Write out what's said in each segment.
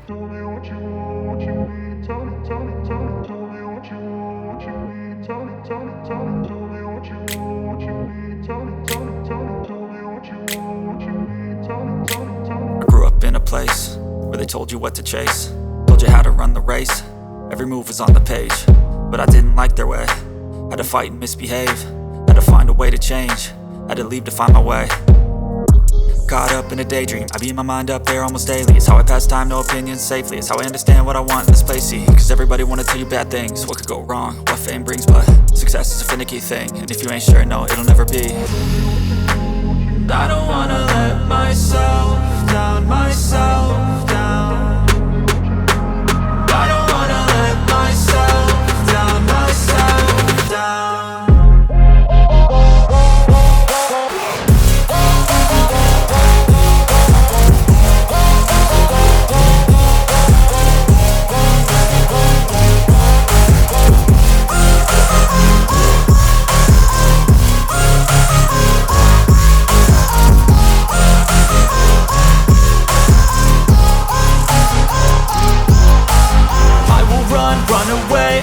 Tell me what you want, what you need. Tell me, tell me, tell me. Tell me what you want, what you need. Tell me, tell me, tell me. Tell me what you want, what you need. Tell me, tell me, tell me. Tell me what you want, what you need. Tell me, tell me, tell me. I grew up in a place where they told you what to chase, told you how to run the race. Every move was on the page, but I didn't like their way. Had to fight and misbehave, had to find a way to change, had to leave to find my way. Caught up in a daydream, I beat my mind up there almost daily. It's how I pass time, no opinions safely. It's how I understand what I want in this place, see. Cause everybody wanna tell you bad things, what could go wrong, what fame brings. But success is a finicky thing, and if you ain't sure, no, it'll never be. I don't wanna let myself down, myself down. I don't wanna let myself down, myself down.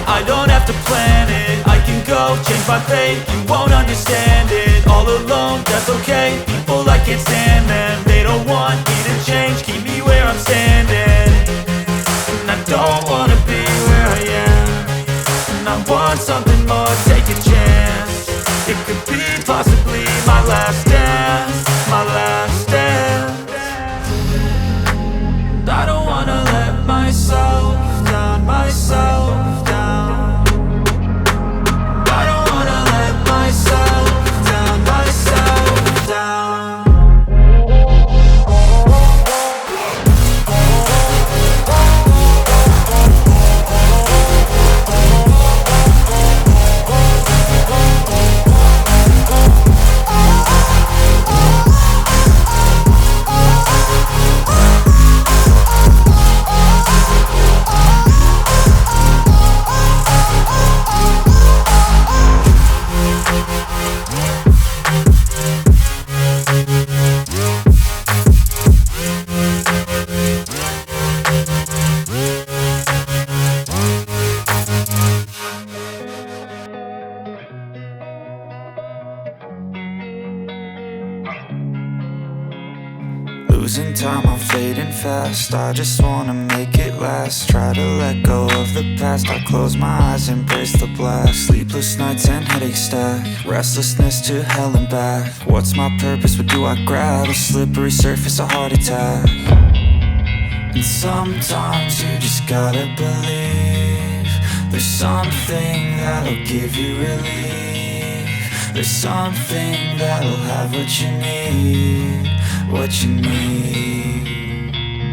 I don't have to plan it, I can go change my fate. You won't understand it, all alone, that's okay. People I can't stand them, they don't want me to change. Keep me where I'm standing, and I don't wanna be where I am. And I want something more, take a chance. It could be possibly my last dance, my last dance. I don't wanna let myself down, myself down. I don't wanna let myself down, myself down. Losing time, I'm fading fast. I just wanna make it last. Try to let go of the past. I close my eyes, embrace the blast. Sleepless nights and headaches stack. Restlessness to hell and back. What's my purpose? What do I grab? A slippery surface, a heart attack. And sometimes you just gotta believe there's something that'll give you relief. There's something that'll have what you need, what you need.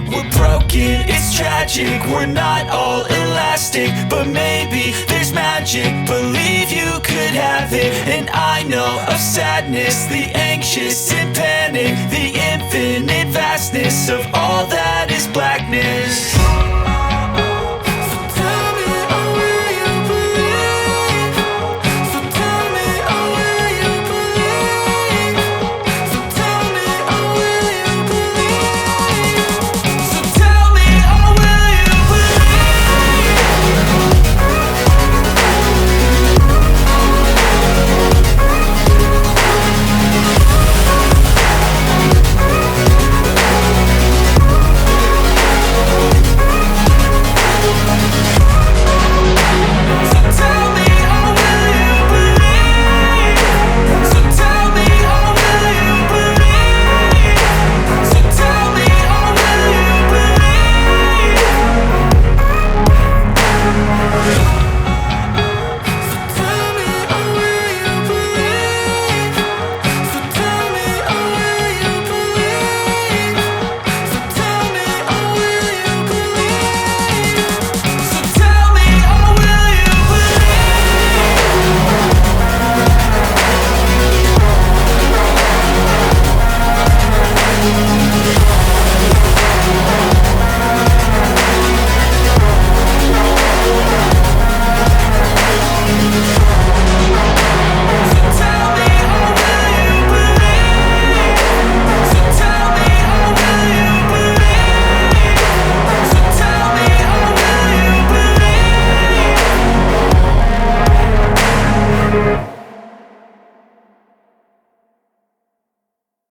We're broken, it's tragic, we're not all elastic, but maybe there's magic. Believe you could have it. And I know of sadness, the anxious and panic, the infinite vastness of all that is blackness.